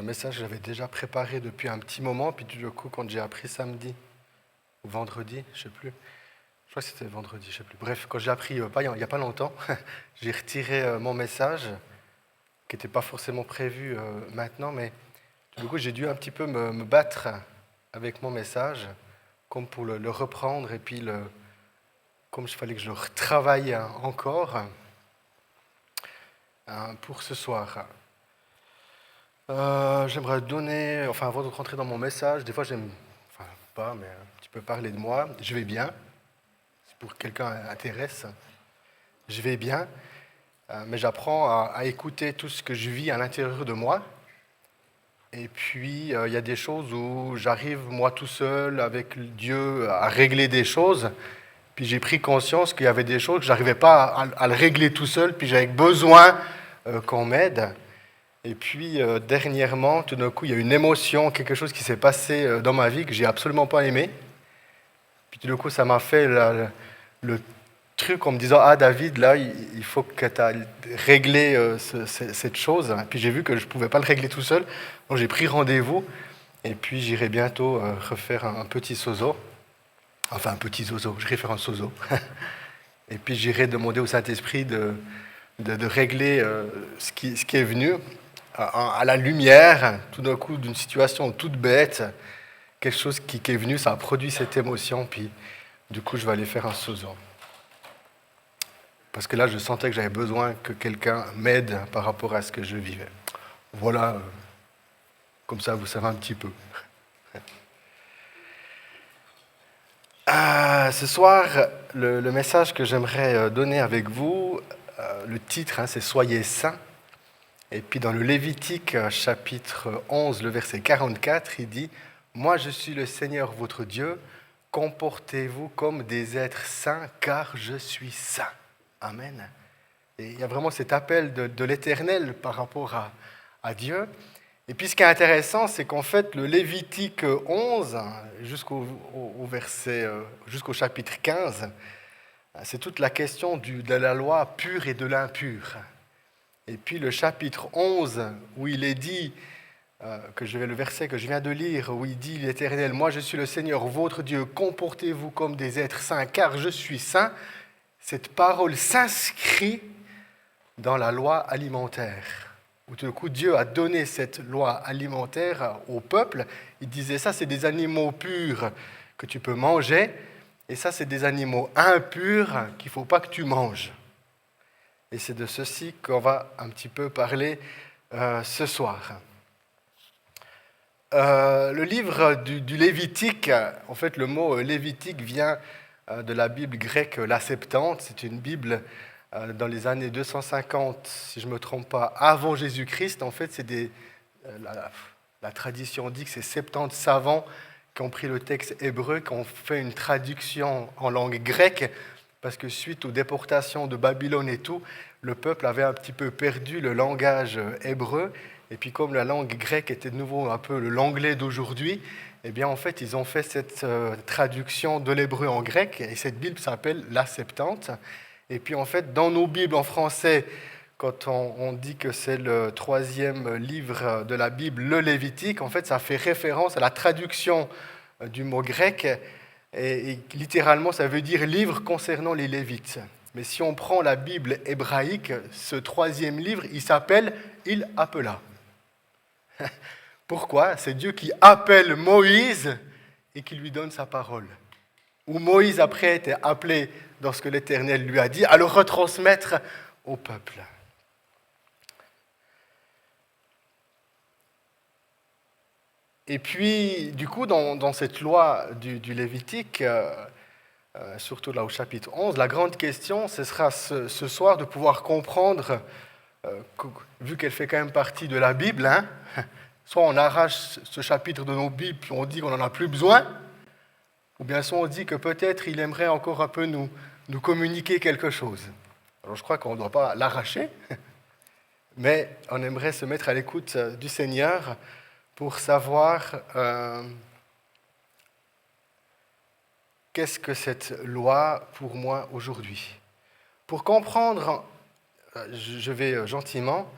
un message que j'avais déjà préparé depuis un petit moment, puis du coup, quand j'ai appris samedi, ou vendredi, je ne sais plus, je crois que c'était vendredi, je ne sais plus. Bref, quand j'ai appris, il n'y a pas longtemps, j'ai retiré mon message, qui n'était pas forcément prévu maintenant, mais du coup, j'ai dû un petit peu me battre avec mon message, comme pour le reprendre, et puis comme il fallait que je le retravaille encore pour ce soir. J'aimerais donner, enfin avant de rentrer dans mon message, des fois j'aime, enfin pas, mais un petit peu parler de moi. Je vais bien, si pour quelqu'un intéresse. Je vais bien, mais j'apprends à écouter tout ce que je vis à l'intérieur de moi. Et puis il y a des choses où j'arrive moi tout seul avec Dieu à régler des choses. Puis j'ai pris conscience qu'il y avait des choses que j'arrivais pas à le régler tout seul, puis j'avais besoin qu'on m'aide. Et puis, dernièrement, tout d'un coup, il y a une émotion, quelque chose qui s'est passé dans ma vie que j'ai absolument pas aimé. Puis tout d'un coup, ça m'a fait le truc en me disant, ah David, là, il faut que tu ailles régler cette chose. Puis j'ai vu que je ne pouvais pas le régler tout seul. Donc j'ai pris rendez-vous. Et puis j'irai bientôt refaire un petit sozo. Enfin, un petit zozo, j'irai faire un sozo. Et puis j'irai demander au Saint-Esprit de régler ce qui est venu. À la lumière, tout d'un coup, d'une situation toute bête, quelque chose qui est venu, ça a produit cette émotion, puis du coup, je vais aller faire un sozo. Parce que là, je sentais que j'avais besoin que quelqu'un m'aide par rapport à ce que je vivais. Voilà, comme ça, vous savez un petit peu. Ce soir, le message que j'aimerais donner avec vous, le titre, c'est « Soyez saints ». Et puis dans le Lévitique, chapitre 11, le verset 44, il dit « Moi je suis le Seigneur votre Dieu, comportez-vous comme des êtres saints, car je suis saint. » Amen. Et il y a vraiment cet appel de l'Éternel par rapport à Dieu. Et puis ce qui est intéressant, c'est qu'en fait, le Lévitique 11, jusqu'au chapitre 15, c'est toute la question de la loi pure et de l'impur. Et puis le chapitre 11, où il est dit, le verset que je viens de lire, où il dit l'Éternel, « Moi je suis le Seigneur votre Dieu, comportez-vous comme des êtres saints, car je suis saint », cette parole s'inscrit dans la loi alimentaire. Où tout d'un coup Dieu a donné cette loi alimentaire au peuple. Il disait ça, c'est des animaux purs que tu peux manger, et ça c'est des animaux impurs qu'il ne faut pas que tu manges. Et c'est de ceci qu'on va un petit peu parler ce soir. Le livre du Lévitique, en fait le mot Lévitique vient de la Bible grecque, la Septante. C'est une Bible dans les années 250, si je ne me trompe pas, avant Jésus-Christ. En fait, la tradition dit que c'est 70 savants qui ont pris le texte hébreu, qui ont fait une traduction en langue grecque, parce que suite aux déportations de Babylone et tout, le peuple avait un petit peu perdu le langage hébreu. Et puis comme la langue grecque était de nouveau un peu l'anglais d'aujourd'hui, eh bien en fait ils ont fait cette traduction de l'hébreu en grec, et cette Bible s'appelle la Septante. Et puis en fait dans nos Bibles en français, quand on dit que c'est le 3e livre de la Bible, le Lévitique, en fait ça fait référence à la traduction du mot grec. Et littéralement, ça veut dire livre concernant les Lévites. Mais si on prend la Bible hébraïque, ce 3e livre, il s'appelle « Il appela ». Pourquoi ? C'est Dieu qui appelle Moïse et qui lui donne sa parole. Où Moïse, après, était appelé dans ce que l'Éternel lui a dit, à le retransmettre au peuple. Et puis, du coup, dans cette loi du Lévitique, surtout là au chapitre 11, la grande question, ce sera ce soir de pouvoir comprendre, vu qu'elle fait quand même partie de la Bible, soit on arrache ce chapitre de nos Bibles, puis on dit qu'on n'en a plus besoin, ou bien soit on dit que peut-être il aimerait encore un peu nous communiquer quelque chose. Alors je crois qu'on ne doit pas l'arracher, mais on aimerait se mettre à l'écoute du Seigneur pour savoir qu'est-ce que cette loi pour moi aujourd'hui. Pour comprendre, je vais gentiment,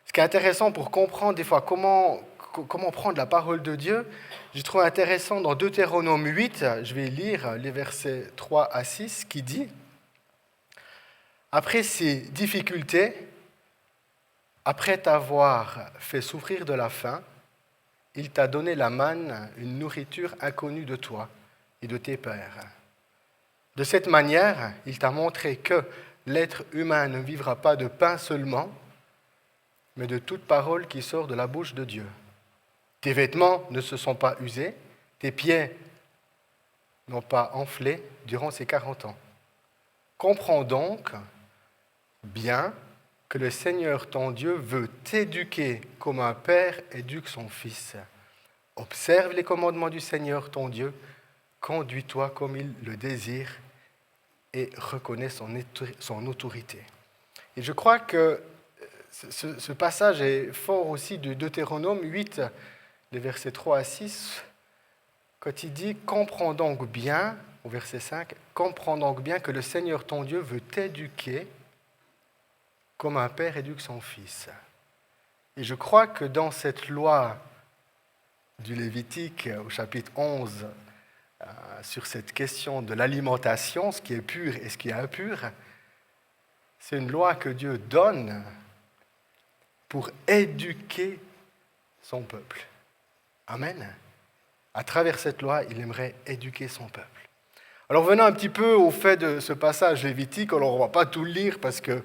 ce qui est intéressant pour comprendre des fois comment comment prendre la parole de Dieu, j'ai trouvé intéressant dans Deutéronome 8, je vais lire les versets 3 à 6, qui dit « Après ces difficultés, après t'avoir fait souffrir de la faim, il t'a donné la manne, une nourriture inconnue de toi et de tes pères. De cette manière, il t'a montré que l'être humain ne vivra pas de pain seulement, mais de toute parole qui sort de la bouche de Dieu. Tes vêtements ne se sont pas usés, tes pieds n'ont pas enflé durant ces 40 ans. Comprends donc bien que le Seigneur ton Dieu veut t'éduquer comme un père éduque son fils. Observe les commandements du Seigneur ton Dieu, conduis-toi comme il le désire et reconnais son autorité. » Et je crois que ce passage est fort aussi de Deutéronome 8, les versets 3 à 6, quand il dit « Comprends donc bien », au verset 5, « Comprends donc bien que le Seigneur ton Dieu veut t'éduquer comme un père éduque son fils. » Et je crois que dans cette loi du Lévitique, au chapitre 11, sur cette question de l'alimentation, ce qui est pur et ce qui est impur, c'est une loi que Dieu donne pour éduquer son peuple. Amen. À travers cette loi, il aimerait éduquer son peuple. Alors venons un petit peu au fait de ce passage lévitique. Alors on ne va pas tout le lire parce qu'il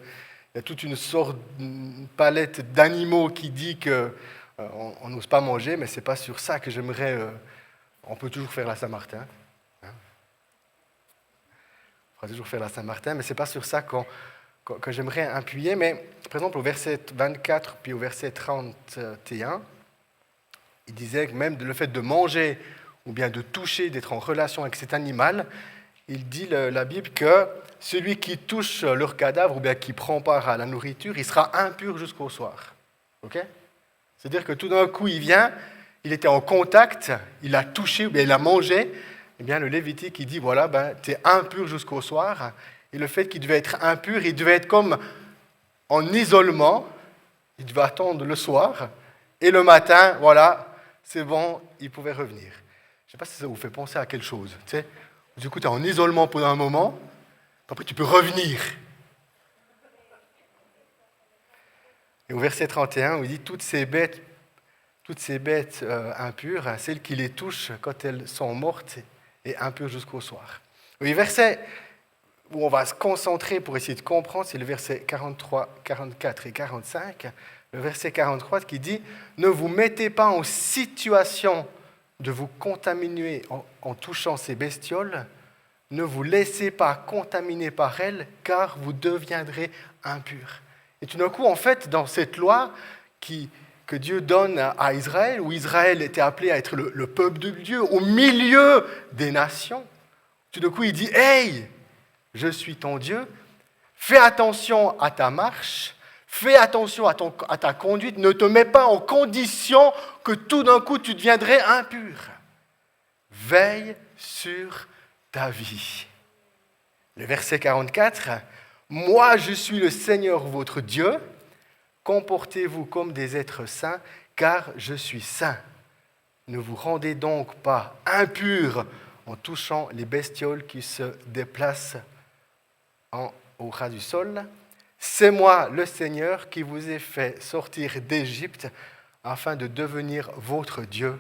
y a toute une palette d'animaux qui dit qu'on n'ose pas manger, mais ce n'est pas sur ça que j'aimerais... on peut toujours faire la Saint-Martin. On pourra toujours faire la Saint-Martin, mais ce n'est pas sur ça que j'aimerais appuyer. Mais par exemple, au verset 24 puis au verset 31, il disait que même le fait de manger ou bien de toucher, d'être en relation avec cet animal, il dit la Bible que celui qui touche leur cadavre ou bien qui prend part à la nourriture, il sera impur jusqu'au soir. Okay? C'est-à-dire que tout d'un coup, il vient, il était en contact, il a touché ou bien il a mangé. Eh bien, le Lévitique, il dit, voilà, tu es impur jusqu'au soir. Et le fait qu'il devait être impur, il devait être comme en isolement. Il devait attendre le soir. Et le matin, voilà, c'est bon, il pouvait revenir. Je ne sais pas si ça vous fait penser à quelque chose. Tu sais, du coup, tu es en isolement pendant un moment, après tu peux revenir. Et au verset 31, il dit, toutes ces bêtes impures, celles qui les touchent quand elles sont mortes et impures jusqu'au soir. Le verset où on va se concentrer pour essayer de comprendre, c'est le verset 43, 44 et 45. Le verset 43 qui dit « Ne vous mettez pas en situation de vous contaminer en touchant ces bestioles, ne vous laissez pas contaminer par elles, car vous deviendrez impurs. » Et tout d'un coup, en fait, dans cette loi que Dieu donne à Israël, où Israël était appelé à être le peuple de Dieu, au milieu des nations, tout d'un coup, il dit « Hey, je suis ton Dieu, fais attention à ta marche, fais attention à ta conduite, ne te mets pas en condition que tout d'un coup tu deviendrais impur. Veille sur ta vie. » Le verset 44, « Moi je suis le Seigneur votre Dieu, comportez-vous comme des êtres saints, car je suis saint. Ne vous rendez donc pas impurs en touchant les bestioles qui se déplacent au ras du sol. C'est moi, le Seigneur, qui vous ai fait sortir d'Égypte afin de devenir votre Dieu.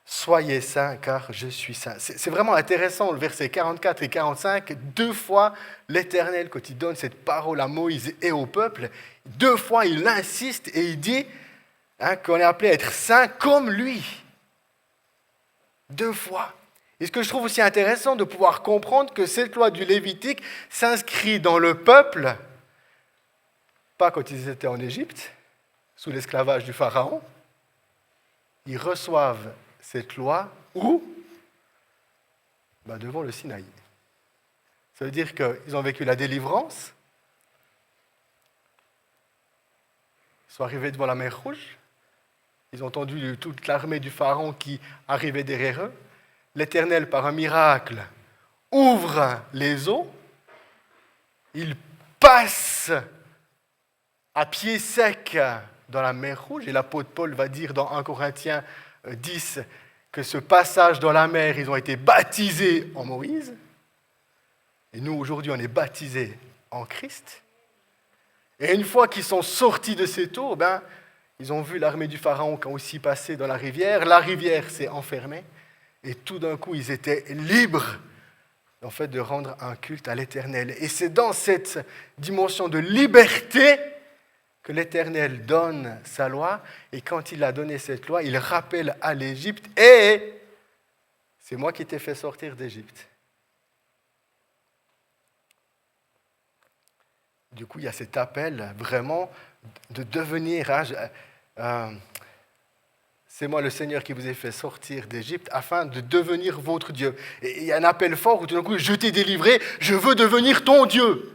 Soyez saints, car je suis saint. » C'est vraiment intéressant, le verset 44 et 45. 2 fois, l'Éternel, quand il donne cette parole à Moïse et au peuple, 2 fois, il insiste et il dit qu'on est appelé à être saint comme lui. 2 fois. Et ce que je trouve aussi intéressant de pouvoir comprendre que cette loi du Lévitique s'inscrit dans le peuple, pas quand ils étaient en Égypte, sous l'esclavage du Pharaon. Ils reçoivent cette loi où ? Devant le Sinaï. Ça veut dire qu'ils ont vécu la délivrance, ils sont arrivés devant la mer Rouge, ils ont entendu toute l'armée du Pharaon qui arrivait derrière eux. L'Éternel, par un miracle, ouvre les eaux, ils passent à pied sec dans la mer Rouge. Et l'apôtre Paul va dire dans 1 Corinthiens 10 que ce passage dans la mer, ils ont été baptisés en Moïse. Et nous, aujourd'hui, on est baptisés en Christ. Et une fois qu'ils sont sortis de cette eau, ils ont vu l'armée du Pharaon qui a aussi passé dans la rivière s'est enfermée, et tout d'un coup, ils étaient libres en fait, de rendre un culte à l'Éternel. Et c'est dans cette dimension de liberté que l'Éternel donne sa loi, et quand il a donné cette loi, il rappelle à l'Égypte, « Et c'est moi qui t'ai fait sortir d'Égypte. » Du coup, il y a cet appel vraiment de devenir... c'est moi le Seigneur qui vous ai fait sortir d'Égypte afin de devenir votre Dieu. Et il y a un appel fort où tout d'un coup, je t'ai délivré, je veux devenir ton Dieu.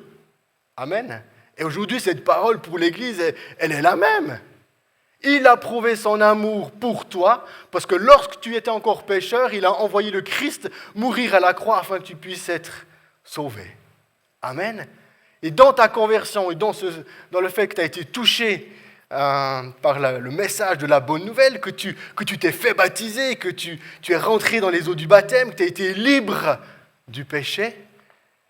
Amen. Et aujourd'hui, cette parole pour l'Église, elle est la même. Il a prouvé son amour pour toi, parce que lorsque tu étais encore pécheur, il a envoyé le Christ mourir à la croix afin que tu puisses être sauvé. Amen. Et dans ta conversion et dans le fait que tu as été touché par le message de la bonne nouvelle, que tu t'es fait baptiser, que tu es rentré dans les eaux du baptême, que tu as été libre du péché,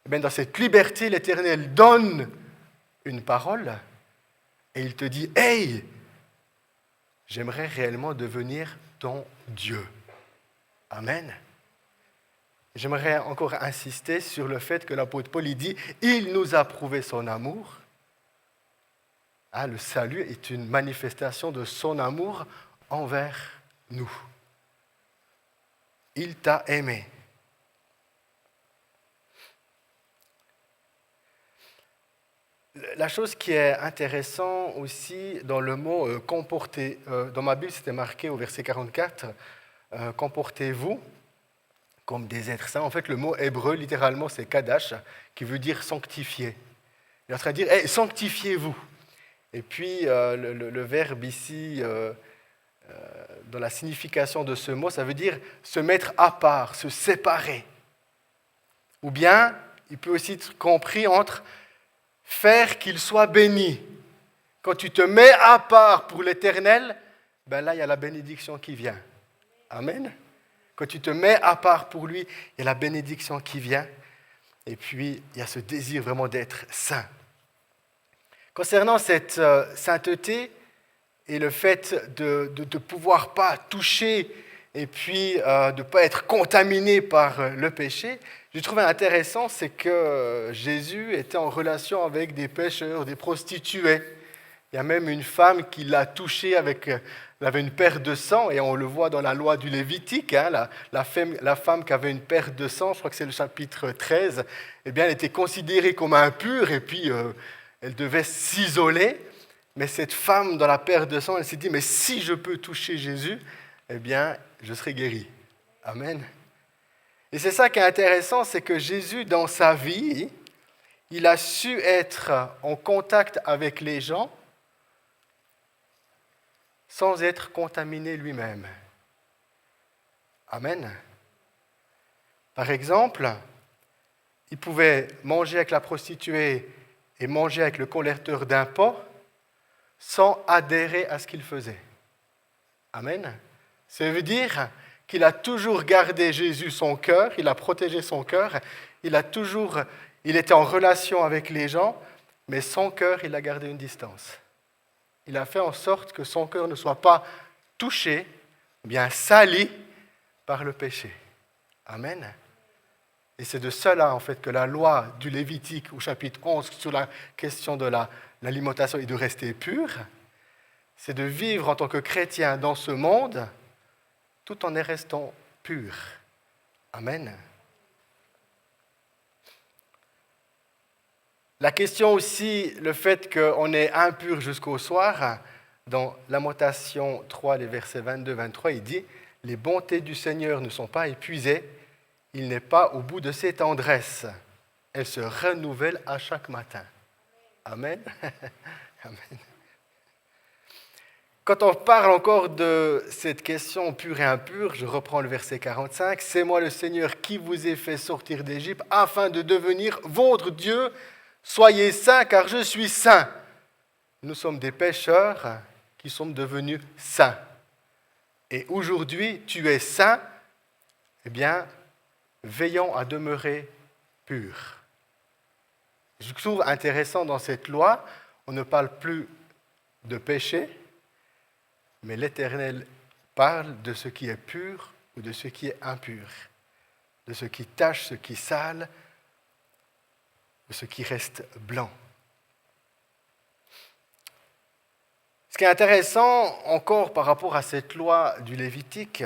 et bien dans cette liberté, l'Éternel donne une parole et il te dit « Hey, j'aimerais réellement devenir ton Dieu. » Amen. J'aimerais encore insister sur le fait que l'apôtre Paul dit « Il nous a prouvé son amour ». Le salut est une manifestation de son amour envers nous. Il t'a aimé. La chose qui est intéressante aussi dans le mot « comporter », dans ma Bible c'était marqué au verset 44, « comportez-vous » comme des êtres saints. En fait, le mot hébreu, littéralement, c'est « kadash », qui veut dire « sanctifier ». Il est en train de dire hey, « sanctifiez-vous ». Et puis, le verbe ici, dans la signification de ce mot, ça veut dire se mettre à part, se séparer. Ou bien, il peut aussi être compris entre faire qu'il soit béni. Quand tu te mets à part pour l'Éternel, là, il y a la bénédiction qui vient. Amen. Quand tu te mets à part pour lui, il y a la bénédiction qui vient. Et puis, il y a ce désir vraiment d'être saint. Concernant cette sainteté et le fait de ne pouvoir pas toucher et puis de ne pas être contaminé par le péché, j'ai trouvé intéressant, c'est que Jésus était en relation avec des pécheurs, des prostituées. Il y a même une femme qui l'a touché elle avait une perte de sang, et on le voit dans la loi du Lévitique, la femme qui avait une perte de sang, je crois que c'est le chapitre 13, eh bien, elle était considérée comme impure, et puis elle devait s'isoler. Mais cette femme, dans la perte de sang, elle s'est dit, mais si je peux toucher Jésus, eh bien, je serai guéri. Amen. Et c'est ça qui est intéressant, c'est que Jésus, dans sa vie, il a su être en contact avec les gens sans être contaminé lui-même. Amen. Par exemple, il pouvait manger avec la prostituée et manger avec le collecteur d'impôts sans adhérer à ce qu'il faisait. Amen. Ça veut dire qu'il a toujours gardé Jésus son cœur, il a protégé son cœur, il était en relation avec les gens, mais son cœur, il a gardé une distance. Il a fait en sorte que son cœur ne soit pas touché, bien sali par le péché. Amen. Et c'est de cela, en fait, que la loi du Lévitique, au chapitre 11, sur la question de l'alimentation et de rester pur, c'est de vivre en tant que chrétien dans ce monde, tout en restant pur. Amen. La question aussi, le fait qu'on est impur jusqu'au soir, dans Lamentation 3, les versets 22-23, il dit « Les bontés du Seigneur ne sont pas épuisées, il n'est pas au bout de ses tendresses. Elles se renouvellent à chaque matin. » Amen. Amen. Quand on parle encore de cette question pure et impure, je reprends le verset 45, « C'est moi le Seigneur qui vous ai fait sortir d'Égypte afin de devenir votre Dieu. Soyez saints car je suis saint. » Nous sommes des pécheurs qui sommes devenus saints. Et aujourd'hui, tu es saint, eh bien, veillons à demeurer purs. Je trouve intéressant dans cette loi, on ne parle plus de péché, mais l'Éternel parle de ce qui est pur ou de ce qui est impur, de ce qui tache, ce qui sale, de ce qui reste blanc. Ce qui est intéressant encore par rapport à cette loi du Lévitique,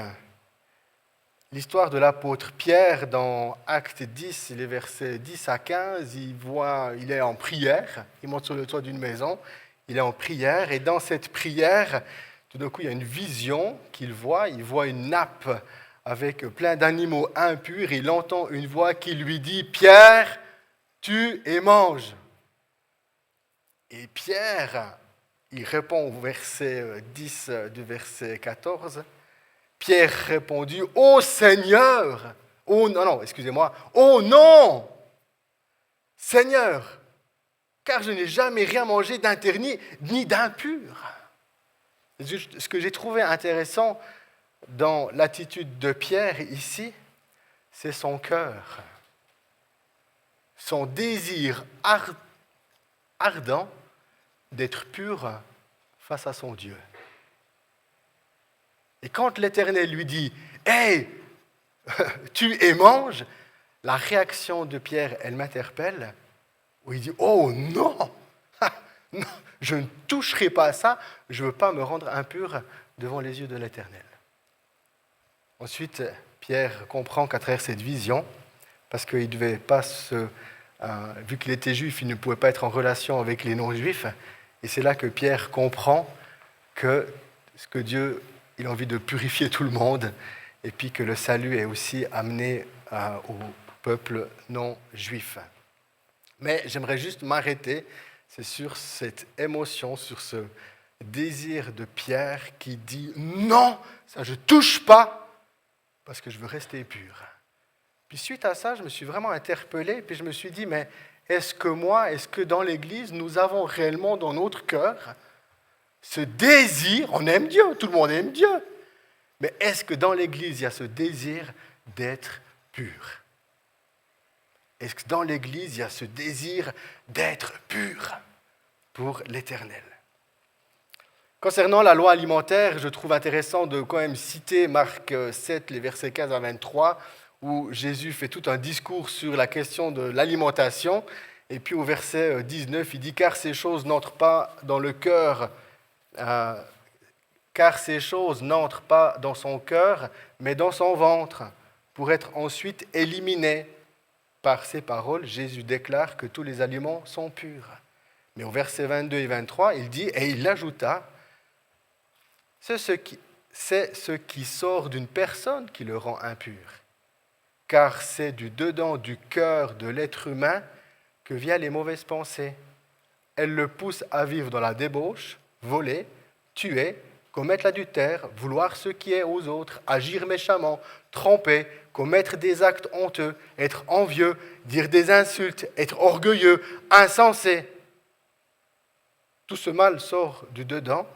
l'histoire de l'apôtre Pierre dans Acte 10, les versets 10 à 15, il est en prière, il monte sur le toit d'une maison, il est en prière, et dans cette prière, tout d'un coup, il y a une vision qu'il voit, il voit une nappe avec plein d'animaux impurs, il entend une voix qui lui dit « Pierre, tue et mange ». Et Pierre, il répond au verset 10 du verset 14, Pierre répondit, « Ô Seigneur !» Oh non, excusez-moi. « Oh non, Seigneur, car je n'ai jamais rien mangé d'interdit ni d'impur. » Ce que j'ai trouvé intéressant dans l'attitude de Pierre ici, c'est son cœur, son désir ardent d'être pur face à son Dieu. Et quand l'Éternel lui dit « Hey, tue et mange », la réaction de Pierre, elle m'interpelle, où il dit « Oh non, non, je ne toucherai pas à ça, je ne veux pas me rendre impur devant les yeux de l'Éternel. » Ensuite, Pierre comprend qu'à travers cette vision, parce qu'il ne devait pas vu qu'il était juif, il ne pouvait pas être en relation avec les non-juifs, et c'est là que Pierre comprend que Dieu, il a envie de purifier tout le monde, et puis que le salut est aussi amené au peuple non-juif. Mais j'aimerais juste m'arrêter, c'est sur cette émotion, sur ce désir de Pierre qui dit « Non, ça je ne touche pas, parce que je veux rester pur. » Puis suite à ça, je me suis vraiment interpellé, puis je me suis dit « Mais est-ce que dans l'Église, nous avons réellement dans notre cœur ce désir, on aime Dieu, tout le monde aime Dieu, mais est-ce que dans l'Église, il y a ce désir d'être pur? Est-ce que dans l'Église, il y a ce désir d'être pur pour l'Éternel? Concernant la loi alimentaire, je trouve intéressant de quand même citer Marc 7, les versets 15 à 23, où Jésus fait tout un discours sur la question de l'alimentation. Et puis au verset 19, il dit « Car ces choses n'entrent pas dans le cœur, car ces choses n'entrent pas dans son cœur, mais dans son ventre, pour être ensuite éliminées. » Par ces paroles, Jésus déclare que tous les aliments sont purs. Mais au verset 22 et 23, il dit, et il ajouta, c'est ce qui sort d'une personne qui le rend impur, car c'est du dedans du cœur de l'être humain que viennent les mauvaises pensées. Elles le poussent à vivre dans la débauche, voler, tuer, commettre l'adultère, vouloir ce qui est aux autres, agir méchamment, tromper, commettre des actes honteux, être envieux, dire des insultes, être orgueilleux, insensé. Tout ce mal sort du dedans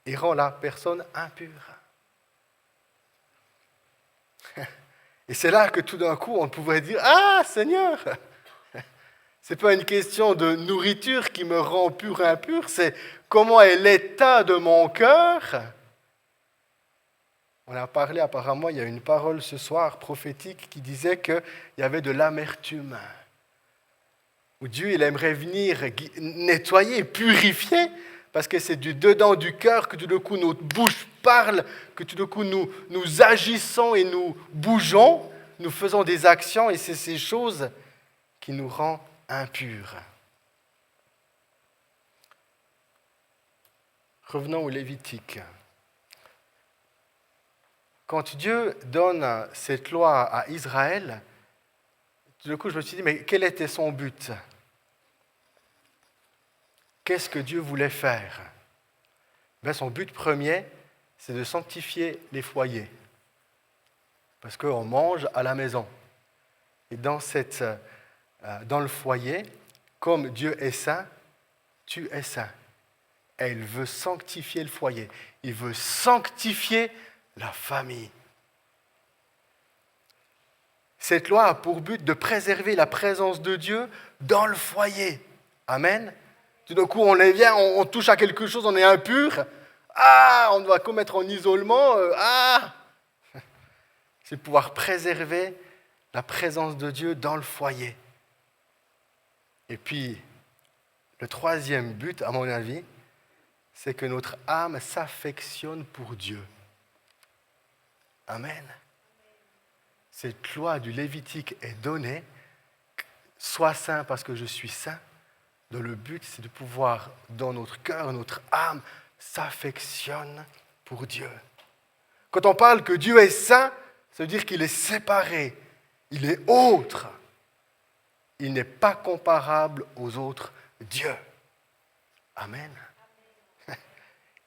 et rend la personne impure. Et c'est là que tout d'un coup, on pourrait dire « Ah, Seigneur, ce n'est pas une question de nourriture qui me rend pur et impur, c'est comment est l'état de mon cœur. » On a parlé apparemment, il y a une parole ce soir prophétique qui disait qu'il y avait de l'amertume. Où Dieu, il aimerait venir nettoyer, purifier, parce que c'est du dedans du cœur que tout d'un coup notre bouche parle, que tout d'un coup nous agissons et nous bougeons, nous faisons des actions et c'est ces choses qui nous rendent impurs. Revenons au Lévitique. Quand Dieu donne cette loi à Israël, tout d'un coup je me suis dit, mais quel était son but ? Qu'est-ce que Dieu voulait faire ? Son but premier, c'est de sanctifier les foyers. Parce qu'on mange à la maison. Et dans le foyer, comme Dieu est saint, tu es saint. Elle veut sanctifier le foyer. Il veut sanctifier la famille. Cette loi a pour but de préserver la présence de Dieu dans le foyer. Amen. Tout d'un coup, on vient, on touche à quelque chose, on est impur. Ah, on doit commettre en isolement. C'est pouvoir préserver la présence de Dieu dans le foyer. Et puis, le troisième but, à mon avis, c'est que notre âme s'affectionne pour Dieu. Amen. Cette loi du Lévitique est donnée. Sois saint parce que je suis saint. Donc le but, c'est de pouvoir, dans notre cœur, notre âme, s'affectionne pour Dieu. Quand on parle que Dieu est saint, ça veut dire qu'il est séparé, il est autre. Il n'est pas comparable aux autres dieux. Amen.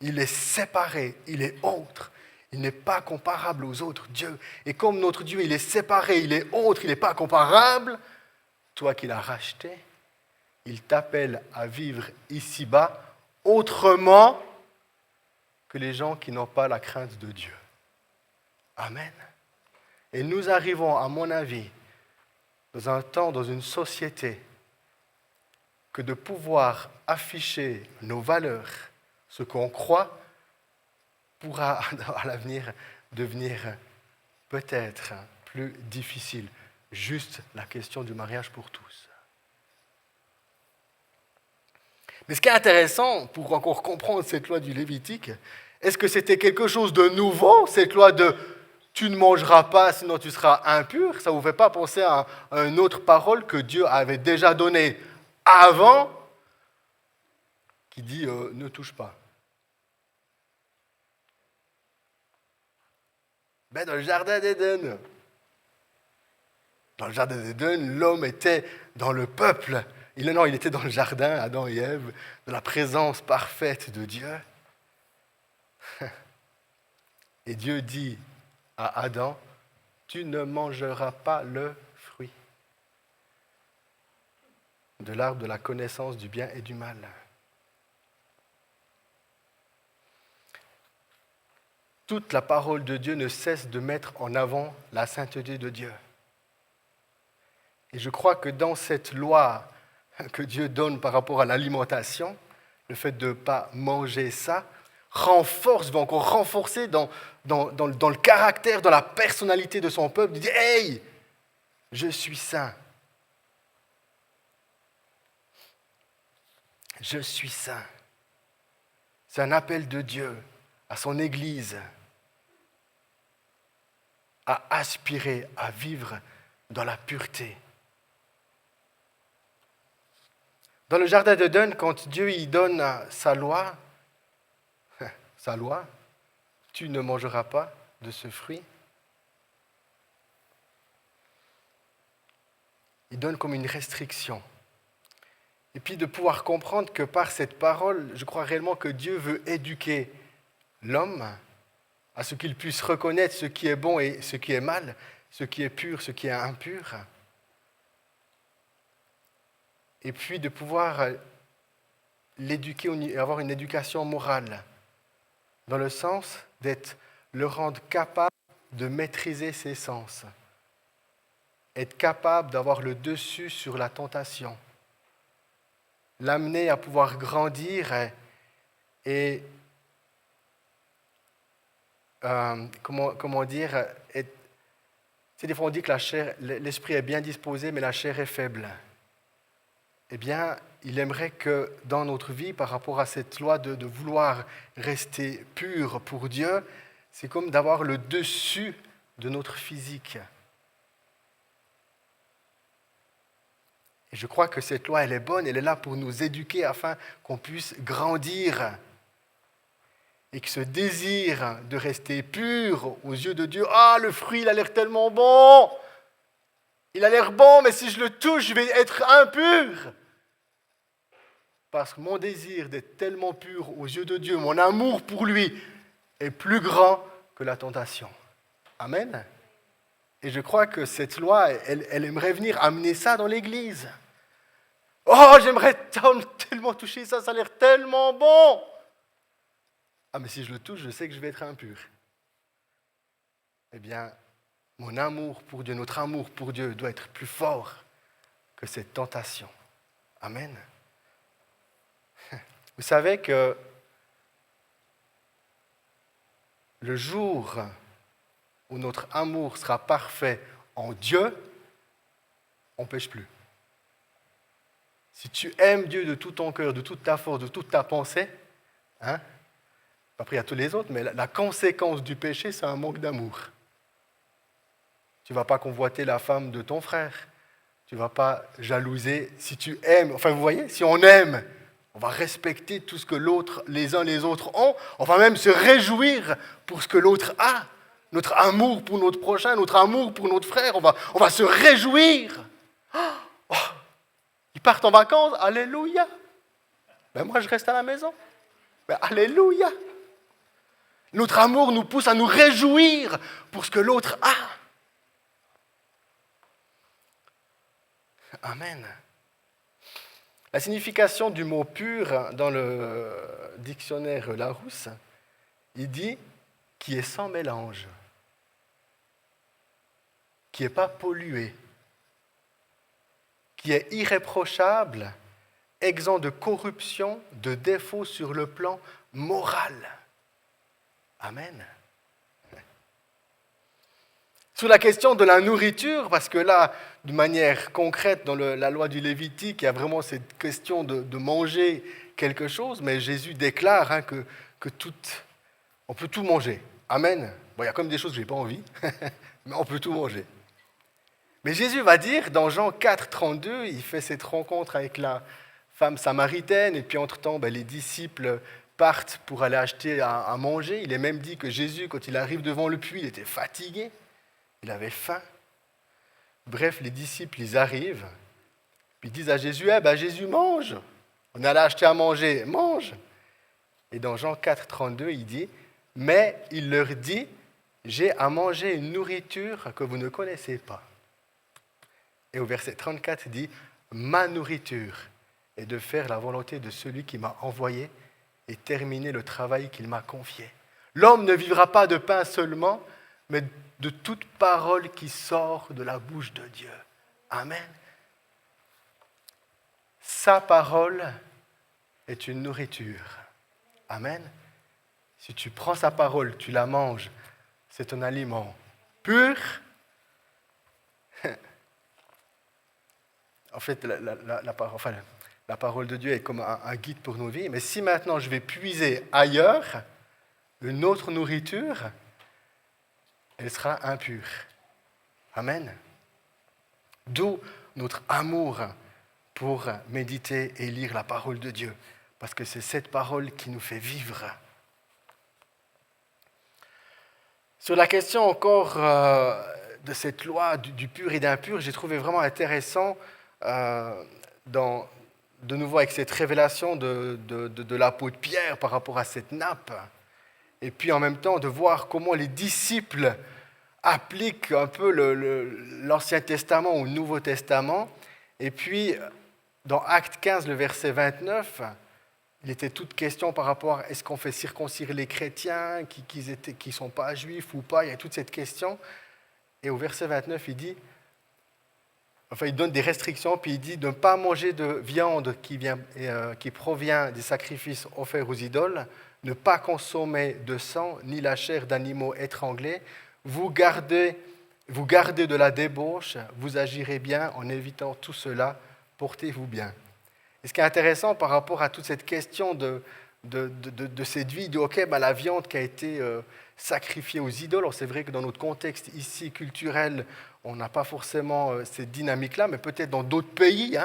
Il est séparé, il est autre. Il n'est pas comparable aux autres dieux. Et comme notre Dieu, il est séparé, il est autre, il n'est pas comparable, toi qui l'as racheté, il t'appelle à vivre ici-bas autrement que les gens qui n'ont pas la crainte de Dieu. Amen. Et nous arrivons, à mon avis, dans un temps, dans une société, que de pouvoir afficher nos valeurs, ce qu'on croit, pourra à l'avenir devenir peut-être plus difficile. Juste la question du mariage pour tous. Mais ce qui est intéressant, pour encore comprendre cette loi du Lévitique, est-ce que c'était quelque chose de nouveau, cette loi de « tu ne mangeras pas, sinon tu seras impur », ça ne vous fait pas penser à une autre parole que Dieu avait déjà donnée avant, qui dit « ne touche pas ». Ben, dans le jardin d'Éden, l'homme était dans le peuple. Il était dans le jardin, Adam et Ève, dans la présence parfaite de Dieu. Et Dieu dit à Adam, tu ne mangeras pas le fruit de l'arbre de la connaissance du bien et du mal. Toute la parole de Dieu ne cesse de mettre en avant la sainteté de Dieu. Et je crois que dans cette loi que Dieu donne par rapport à l'alimentation, le fait de ne pas manger ça, va encore renforcer dans le caractère, dans la personnalité de son peuple, de dire « Hey, je suis saint. Je suis saint. » C'est un appel de Dieu à son Église à aspirer à vivre dans la pureté. Dans le jardin d'Éden, quand Dieu y donne sa loi, tu ne mangeras pas de ce fruit. Il donne comme une restriction. Et puis de pouvoir comprendre que par cette parole, je crois réellement que Dieu veut éduquer l'homme à ce qu'il puisse reconnaître ce qui est bon et ce qui est mal, ce qui est pur, ce qui est impur. Et puis de pouvoir l'éduquer et avoir une éducation morale, dans le sens le rendre capable de maîtriser ses sens, être capable d'avoir le dessus sur la tentation, l'amener à pouvoir grandir et des fois on dit que l'esprit est bien disposé, mais la chair est faible. Eh bien, il aimerait que dans notre vie, par rapport à cette loi de vouloir rester pur pour Dieu, c'est comme d'avoir le dessus de notre physique. Et je crois que cette loi, elle est bonne, elle est là pour nous éduquer afin qu'on puisse grandir. Et que ce désir de rester pur aux yeux de Dieu, le fruit, il a l'air tellement bon. Il a l'air bon, mais si je le touche, je vais être impur. Parce que mon désir d'être tellement pur aux yeux de Dieu, mon amour pour lui, est plus grand que la tentation. Amen. Et je crois que cette loi, elle aimerait venir amener ça dans l'Église. Oh, j'aimerais tellement toucher ça, ça a l'air tellement bon. Ah, mais si je le touche, je sais que je vais être impur. Eh bien, mon amour pour Dieu, notre amour pour Dieu doit être plus fort que cette tentation. Amen. Vous savez que le jour où notre amour sera parfait en Dieu, on ne pêche plus. Si tu aimes Dieu de tout ton cœur, de toute ta force, de toute ta pensée, après il y a tous les autres, mais la conséquence du péché, c'est un manque d'amour. Tu ne vas pas convoiter la femme de ton frère. Tu ne vas pas jalouser. Si tu aimes, enfin vous voyez, si on aime, on va respecter tout ce que les uns les autres ont. On va même se réjouir pour ce que l'autre a. Notre amour pour notre prochain, notre amour pour notre frère. On va se réjouir. Oh, ils partent en vacances, alléluia. Ben moi je reste à la maison. Ben, alléluia. Notre amour nous pousse à nous réjouir pour ce que l'autre a. Amen. La signification du mot pur dans le dictionnaire Larousse, il dit qui est sans mélange, qui n'est pas pollué, qui est irréprochable, exempt de corruption, de défauts sur le plan moral. Amen. Sur la question de la nourriture, parce que là, de manière concrète, dans la loi du Lévitique, il y a vraiment cette question de manger quelque chose, mais Jésus déclare que on peut tout manger. Amen. Bon, il y a comme des choses que je n'ai pas envie, mais on peut tout manger. Mais Jésus va dire, dans Jean 4, 32, il fait cette rencontre avec la femme samaritaine, et puis entre-temps, les disciples partent pour aller acheter à manger. Il est même dit que Jésus, quand il arrive devant le puits, il était fatigué. Il avait faim. Bref, les disciples, ils arrivent, puis ils disent à Jésus, Jésus, mange. On est allé acheter à manger, mange. Et dans Jean 4, 32, il dit, mais il leur dit, j'ai à manger une nourriture que vous ne connaissez pas. Et au verset 34, il dit, ma nourriture est de faire la volonté de celui qui m'a envoyé et terminer le travail qu'il m'a confié. L'homme ne vivra pas de pain seulement, mais de toute parole qui sort de la bouche de Dieu. Amen. Sa parole est une nourriture. Amen. Si tu prends sa parole, tu la manges, c'est un aliment pur. En fait, la parole de Dieu est comme un guide pour nos vies. Mais si maintenant je vais puiser ailleurs une autre nourriture, elle sera impure. Amen. D'où notre amour pour méditer et lire la parole de Dieu, parce que c'est cette parole qui nous fait vivre. Sur la question encore de cette loi du pur et d'impur, j'ai trouvé vraiment intéressant, de nouveau avec cette révélation de l'apôtre Pierre par rapport à cette nappe, et puis en même temps de voir comment les disciples appliquent un peu l'Ancien Testament ou le Nouveau Testament. Et puis, dans Acte 15, le verset 29, il était toute question par rapport à est-ce qu'on fait circoncire les chrétiens qui ne sont pas juifs ou pas. Il y a toute cette question. Et au verset 29, il donne des restrictions, puis il dit de ne pas manger de viande qui provient des sacrifices offerts aux idoles, ne pas consommer de sang, ni la chair d'animaux étranglés. Vous gardez de la débauche, vous agirez bien en évitant tout cela, portez-vous bien. Et ce qui est intéressant par rapport à toute cette question de cette vie, la viande qui a été sacrifiée aux idoles, alors c'est vrai que dans notre contexte ici culturel, on n'a pas forcément cette dynamique-là, mais peut-être dans d'autres pays,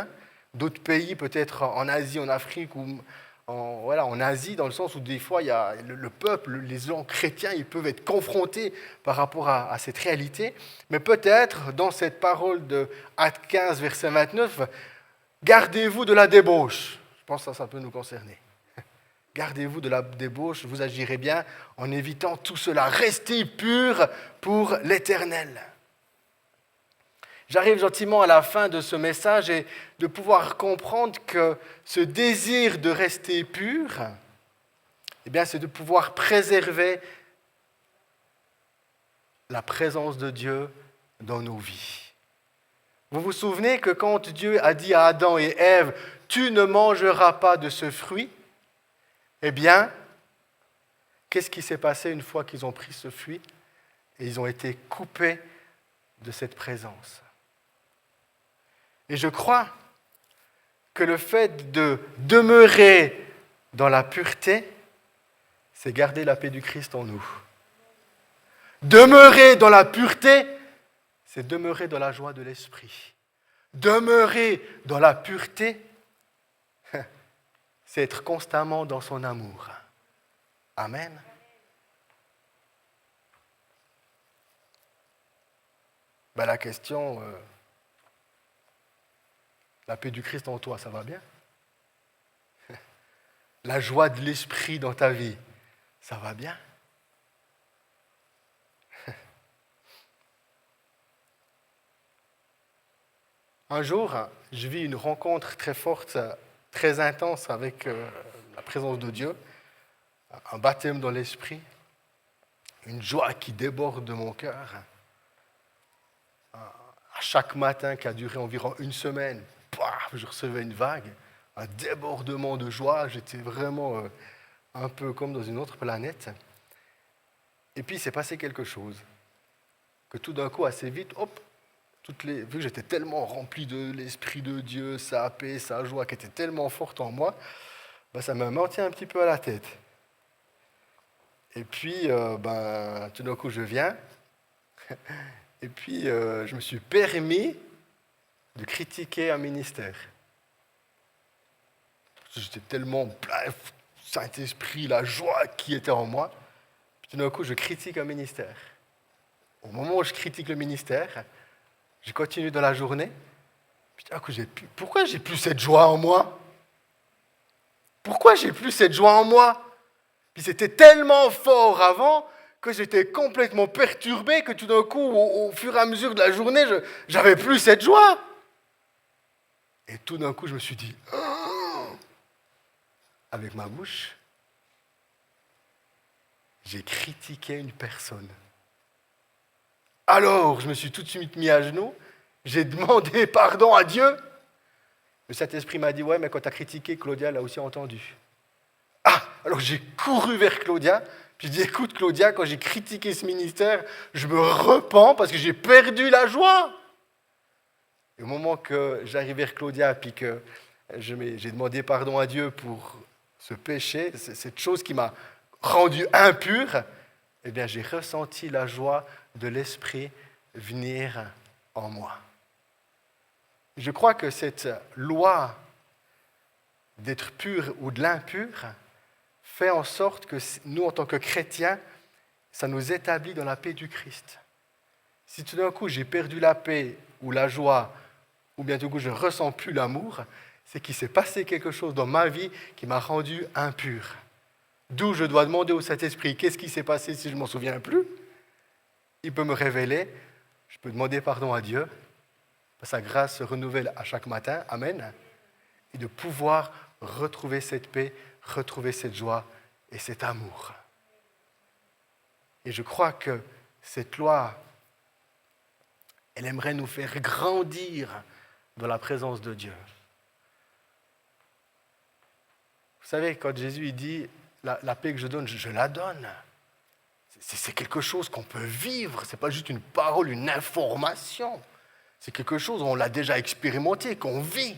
peut-être en Asie, en Afrique ou en Asie, dans le sens où des fois, il y a le peuple, les gens chrétiens, ils peuvent être confrontés par rapport à cette réalité. Mais peut-être, dans cette parole de Acte 15, verset 29, gardez-vous de la débauche. Je pense que ça peut nous concerner. Gardez-vous de la débauche, vous agirez bien en évitant tout cela. Restez purs pour l'Éternel. J'arrive gentiment à la fin de ce message et de pouvoir comprendre que ce désir de rester pur, eh bien, c'est de pouvoir préserver la présence de Dieu dans nos vies. Vous vous souvenez que quand Dieu a dit à Adam et Ève, « Tu ne mangeras pas de ce fruit », eh bien, qu'est-ce qui s'est passé une fois qu'ils ont pris ce fruit? Et ils ont été coupés de cette présence. Et je crois que le fait de demeurer dans la pureté, c'est garder la paix du Christ en nous. Demeurer dans la pureté, c'est demeurer dans la joie de l'esprit. Demeurer dans la pureté, c'est être constamment dans son amour. Amen. La question, la paix du Christ en toi, ça va bien? La joie de l'esprit dans ta vie, ça va bien? Un jour, je vis une rencontre très forte, très intense avec la présence de Dieu, un baptême dans l'esprit, une joie qui déborde de mon cœur. À chaque matin, qui a duré environ une semaine, je recevais une vague, un débordement de joie. J'étais vraiment un peu comme dans une autre planète. Et puis, il s'est passé quelque chose, que tout d'un coup, assez vite, vu que j'étais tellement rempli de l'Esprit de Dieu, sa paix, sa joie, qui était tellement forte en moi, ça m'a monté un petit peu à la tête. Et puis, tout d'un coup, je viens, et puis je me suis permis de critiquer un ministère. J'étais tellement plein du Saint-Esprit, la joie qui était en moi. Puis tout d'un coup, je critique un ministère. Au moment où je critique le ministère, je continue dans la journée. Puis tout d'un coup, pourquoi j'ai plus cette joie en moi? Pourquoi j'ai plus cette joie en moi? Puis c'était tellement fort avant que j'étais complètement perturbé que tout d'un coup, au fur et à mesure de la journée, j'avais plus cette joie. Et tout d'un coup, je me suis dit, avec ma bouche, j'ai critiqué une personne. Alors, je me suis tout de suite mis à genoux, j'ai demandé pardon à Dieu. Le Saint-Esprit m'a dit, ouais, mais quand tu as critiqué, Claudia l'a aussi entendu. Alors j'ai couru vers Claudia, puis j'ai dit, écoute Claudia, quand j'ai critiqué ce ministère, je me repens parce que j'ai perdu la joie. Et au moment que j'arrive vers Claudia, puis que j'ai demandé pardon à Dieu pour ce péché, cette chose qui m'a rendu impur, eh bien j'ai ressenti la joie de l'Esprit venir en moi. Je crois que cette loi d'être pur ou de l'impur fait en sorte que nous, en tant que chrétiens, ça nous établit dans la paix du Christ. Si tout d'un coup j'ai perdu la paix ou la joie, ou bien tout d'un coup je ne ressens plus l'amour, c'est qu'il s'est passé quelque chose dans ma vie qui m'a rendu impur. D'où je dois demander au Saint-Esprit, qu'est-ce qui s'est passé si je ne m'en souviens plus? Il peut me révéler, je peux demander pardon à Dieu, sa grâce se renouvelle à chaque matin, amen, et de pouvoir retrouver cette paix, retrouver cette joie et cet amour. Et je crois que cette loi, elle aimerait nous faire grandir dans la présence de Dieu. Vous savez, quand Jésus il dit « la paix que je donne, je la donne », c'est quelque chose qu'on peut vivre, ce n'est pas juste une parole, une information. C'est quelque chose, on l'a déjà expérimenté, qu'on vit.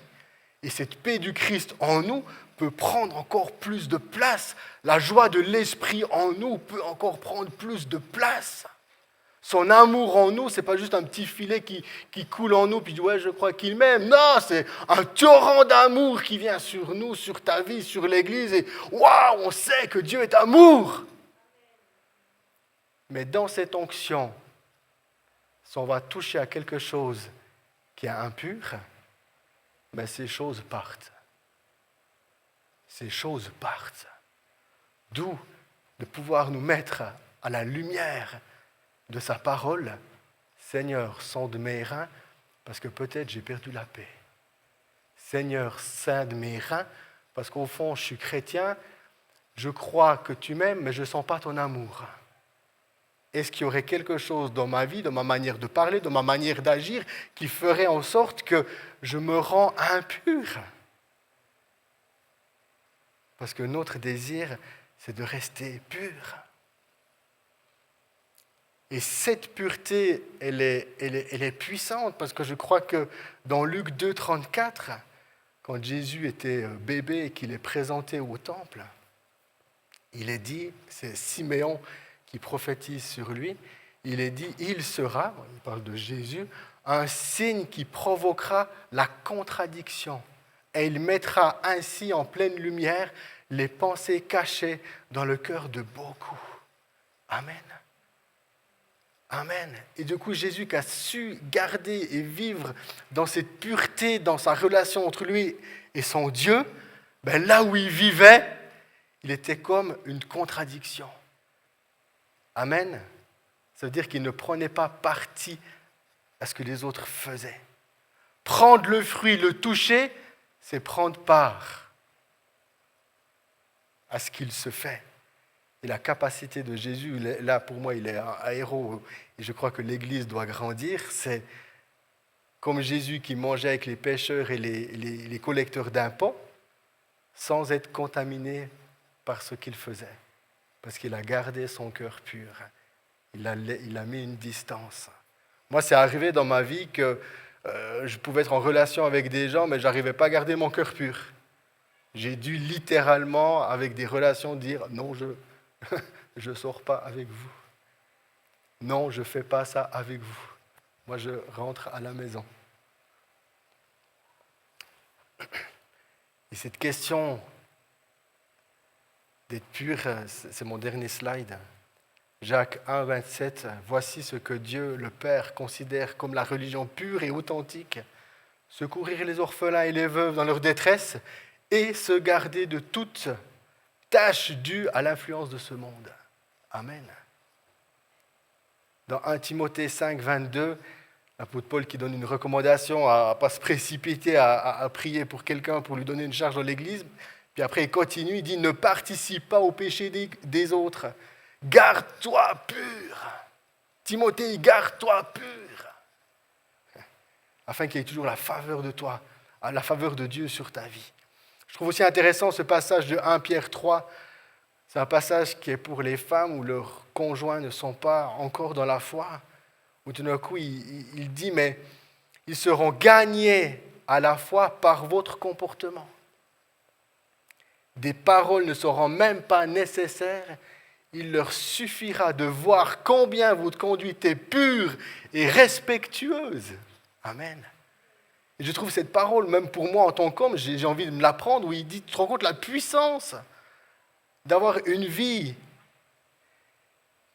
Et cette paix du Christ en nous peut prendre encore plus de place. La joie de l'Esprit en nous peut encore prendre plus de place. Son amour en nous, ce n'est pas juste un petit filet qui coule en nous, puis ouais, je crois qu'il m'aime. Non, c'est un torrent d'amour qui vient sur nous, sur ta vie, sur l'Église. Et waouh, on sait que Dieu est amour. Mais dans cette onction, si on va toucher à quelque chose qui est impur, mais ces choses partent. Ces choses partent. D'où de pouvoir nous mettre à la lumière de sa parole. Seigneur, sonde mes reins, parce que peut-être j'ai perdu la paix. Seigneur, sonde mes reins, parce qu'au fond, je suis chrétien, je crois que tu m'aimes, mais je ne sens pas ton amour. Est-ce qu'il y aurait quelque chose dans ma vie, dans ma manière de parler, dans ma manière d'agir, qui ferait en sorte que je me rends impur? Parce que notre désir, c'est de rester pur. Et cette pureté, elle est puissante, parce que je crois que dans Luc 2, 34, quand Jésus était bébé et qu'il est présenté au temple, il est dit, c'est Siméon qui prophétise sur lui, il est dit, il sera, il parle de Jésus, un signe qui provoquera la contradiction. Et il mettra ainsi en pleine lumière les pensées cachées dans le cœur de beaucoup. Amen. Amen. Et du coup, Jésus qui a su garder et vivre dans cette pureté, dans sa relation entre lui et son Dieu, là où il vivait, il était comme une contradiction. Amen. Ça veut dire qu'il ne prenait pas parti à ce que les autres faisaient. Prendre le fruit, le toucher, c'est prendre part à ce qu'il se fait. Et la capacité de Jésus, là pour moi, il est un héros. Et je crois que l'Église doit grandir. C'est comme Jésus qui mangeait avec les pêcheurs et les collecteurs d'impôts, sans être contaminé par ce qu'il faisait. Parce qu'il a gardé son cœur pur. Il a mis une distance. Moi, c'est arrivé dans ma vie que je pouvais être en relation avec des gens, mais je n'arrivais pas à garder mon cœur pur. J'ai dû littéralement, avec des relations, dire « Non, je ne sors pas avec vous. Non, je ne fais pas ça avec vous. Moi, je rentre à la maison. » Et cette question d'être pur, c'est mon dernier slide. Jacques 1, 27, « Voici ce que Dieu, le Père, considère comme la religion pure et authentique. Secourir les orphelins et les veuves dans leur détresse et se garder de toute tâche due à l'influence de ce monde. » Amen. Dans 1 Timothée 5, 22, l'apôtre Paul qui donne une recommandation à ne pas se précipiter à prier pour quelqu'un pour lui donner une charge dans l'Église. Puis après, il continue, il dit « Ne participe pas au péché des autres. Garde-toi pur. » Timothée, garde-toi pur. Afin qu'il y ait toujours la faveur de toi, la faveur de Dieu sur ta vie. Je trouve aussi intéressant ce passage de 1 Pierre 3. C'est un passage qui est pour les femmes où leurs conjoints ne sont pas encore dans la foi. Où tout d'un coup, il dit, mais ils seront gagnés à la foi par votre comportement. Des paroles ne seront même pas nécessaires. Il leur suffira de voir combien votre conduite est pure et respectueuse. Amen. Et je trouve cette parole, même pour moi en tant qu'homme, j'ai envie de me l'apprendre, où il dit, tu te rends compte de la puissance d'avoir une vie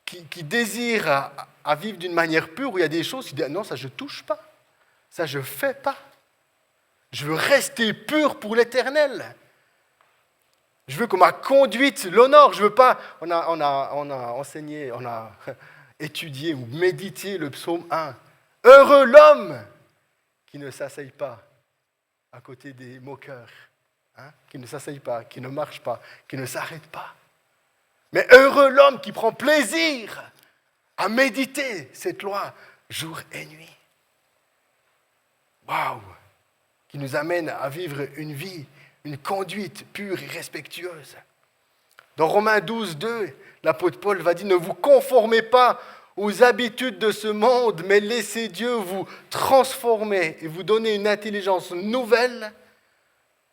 qui désire à vivre d'une manière pure, où il y a des choses, tu dis, non, ça je ne touche pas, ça je ne fais pas. Je veux rester pur pour l'éternel. Je veux que ma conduite l'honore. Je veux pas. On a enseigné, on a étudié ou médité le psaume 1. Heureux l'homme qui ne s'asseye pas à côté des moqueurs, qui ne s'asseye pas, qui ne marche pas, qui ne s'arrête pas. Mais heureux l'homme qui prend plaisir à méditer cette loi jour et nuit. Waouh! Qui nous amène à vivre une vie, une conduite pure et respectueuse. Dans Romains 12, 2, l'apôtre Paul va dire « Ne vous conformez pas aux habitudes de ce monde, mais laissez Dieu vous transformer et vous donner une intelligence nouvelle.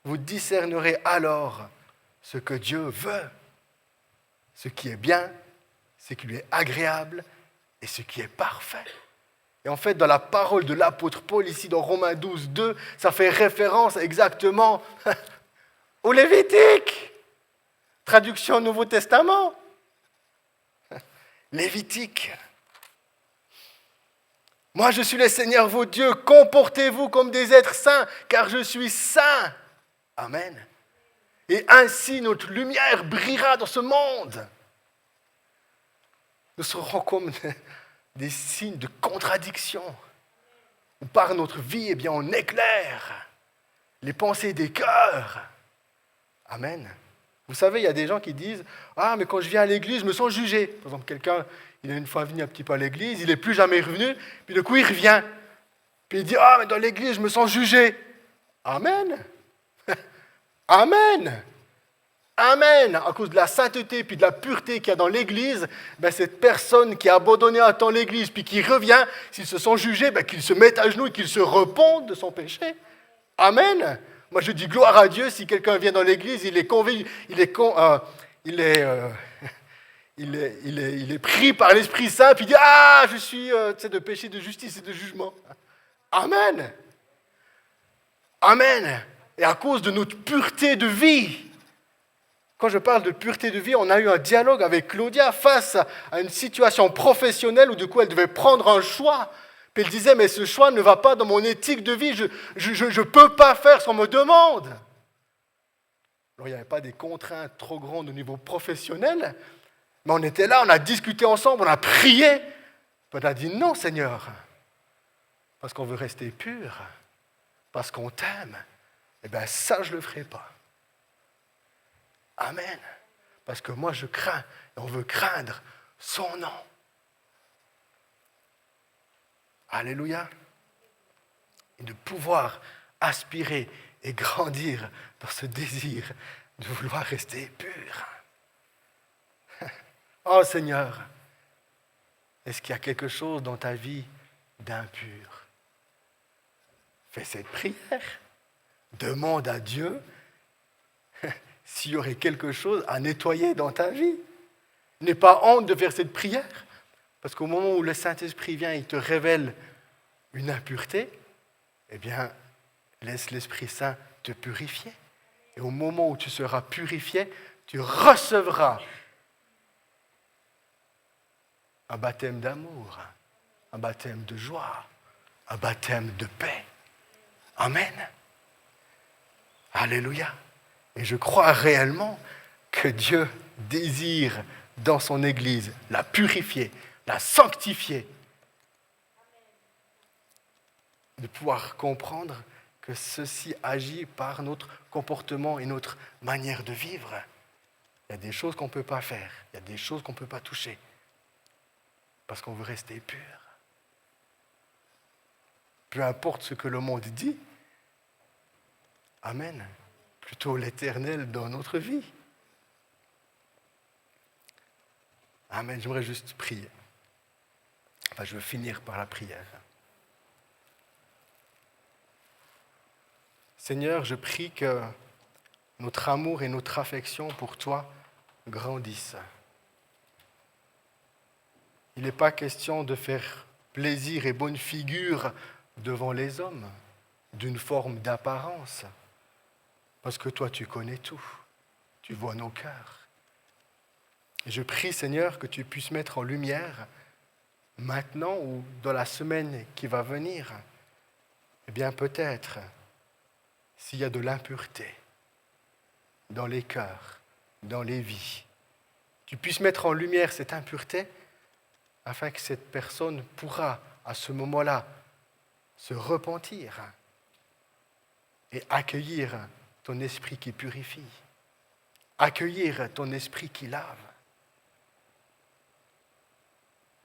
Vous discernerez alors ce que Dieu veut, ce qui est bien, ce qui lui est agréable et ce qui est parfait. » Et en fait, dans la parole de l'apôtre Paul, ici dans Romains 12, 2, ça fait référence exactement au Lévitique. Traduction Nouveau Testament. Lévitique. Moi, je suis le Seigneur, vos dieux. Comportez-vous comme des êtres saints, car je suis saint. Amen. Et ainsi, notre lumière brillera dans ce monde. Nous serons comme des signes de contradiction. Par notre vie, on éclaire les pensées des cœurs. Amen. Vous savez, il y a des gens qui disent « Ah, mais quand je viens à l'église, je me sens jugé. » Par exemple, quelqu'un, il est une fois venu un petit peu à l'église, il n'est plus jamais revenu, puis du coup, il revient. Puis il dit « Ah, mais dans l'église, je me sens jugé. » Amen. Amen. Amen. À cause de la sainteté puis de la pureté qu'il y a dans l'église, cette personne qui a abandonné un temps l'église puis qui revient, s'ils se sont jugés, qu'il se mette à genoux et qu'il se repente de son péché. Amen. Moi, je dis gloire à Dieu si quelqu'un vient dans l'église, il est convaincu, il est pris par l'Esprit Saint, puis il dit « Ah, je suis de péché, de justice et de jugement. » Amen. Amen. Et à cause de notre pureté de vie, quand je parle de pureté de vie, on a eu un dialogue avec Claudia face à une situation professionnelle où du coup elle devait prendre un choix. Puis elle disait, mais ce choix ne va pas dans mon éthique de vie, je ne peux pas faire ce qu'on me demande. Alors il n'y avait pas des contraintes trop grandes au niveau professionnel, mais on était là, on a discuté ensemble, on a prié. Puis on a dit, non Seigneur, parce qu'on veut rester pur, parce qu'on t'aime, ça je ne le ferai pas. Amen. Parce que moi je crains, et on veut craindre son nom. Alléluia. Et de pouvoir aspirer et grandir dans ce désir de vouloir rester pur. Oh Seigneur, est-ce qu'il y a quelque chose dans ta vie d'impur? Fais cette prière. Demande à Dieu s'il y aurait quelque chose à nettoyer dans ta vie. N'aie pas honte de faire cette prière, parce qu'au moment où le Saint-Esprit vient et te révèle une impureté, laisse l'Esprit Saint te purifier. Et au moment où tu seras purifié, tu recevras un baptême d'amour, un baptême de joie, un baptême de paix. Amen. Alléluia. Et je crois réellement que Dieu désire dans son Église la purifier, la sanctifier. De pouvoir comprendre que ceci agit par notre comportement et notre manière de vivre. Il y a des choses qu'on ne peut pas faire, il y a des choses qu'on ne peut pas toucher, parce qu'on veut rester pur. Peu importe ce que le monde dit, amen. Plutôt l'Éternel dans notre vie. Amen. J'aimerais juste prier. Je veux finir par la prière. Seigneur, je prie que notre amour et notre affection pour toi grandissent. Il n'est pas question de faire plaisir et bonne figure devant les hommes, d'une forme d'apparence. Parce que toi, tu connais tout. Tu vois nos cœurs. Et je prie, Seigneur, que tu puisses mettre en lumière, maintenant ou dans la semaine qui va venir, peut-être, s'il y a de l'impureté dans les cœurs, dans les vies, tu puisses mettre en lumière cette impureté afin que cette personne pourra, à ce moment-là, se repentir et accueillir ton esprit qui purifie, accueillir ton esprit qui lave,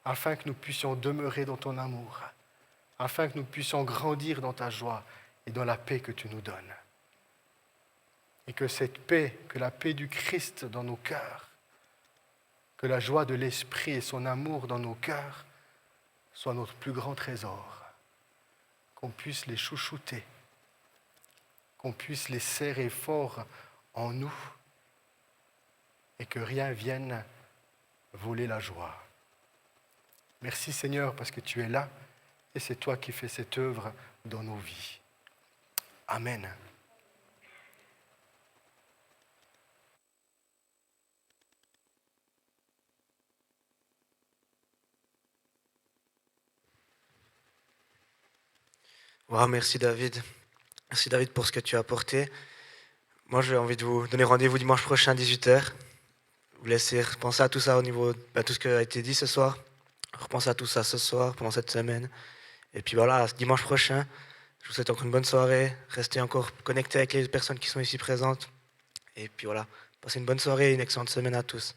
afin que nous puissions demeurer dans ton amour, afin que nous puissions grandir dans ta joie et dans la paix que tu nous donnes. Et que cette paix, que la paix du Christ dans nos cœurs, que la joie de l'Esprit et son amour dans nos cœurs soient notre plus grand trésor, qu'on puisse les chouchouter, qu'on puisse les serrer fort en nous et que rien vienne voler la joie. Merci Seigneur parce que tu es là et c'est toi qui fais cette œuvre dans nos vies. Amen. Wow, merci David. Merci David pour ce que tu as apporté. Moi, j'ai envie de vous donner rendez-vous dimanche prochain à 18h. Vous laissez repenser à tout ça au niveau de tout ce qui a été dit ce soir. Repensez à tout ça ce soir, pendant cette semaine. Et puis voilà, dimanche prochain, je vous souhaite encore une bonne soirée. Restez encore connectés avec les personnes qui sont ici présentes. Et puis voilà, Passez une bonne soirée et une excellente semaine à tous.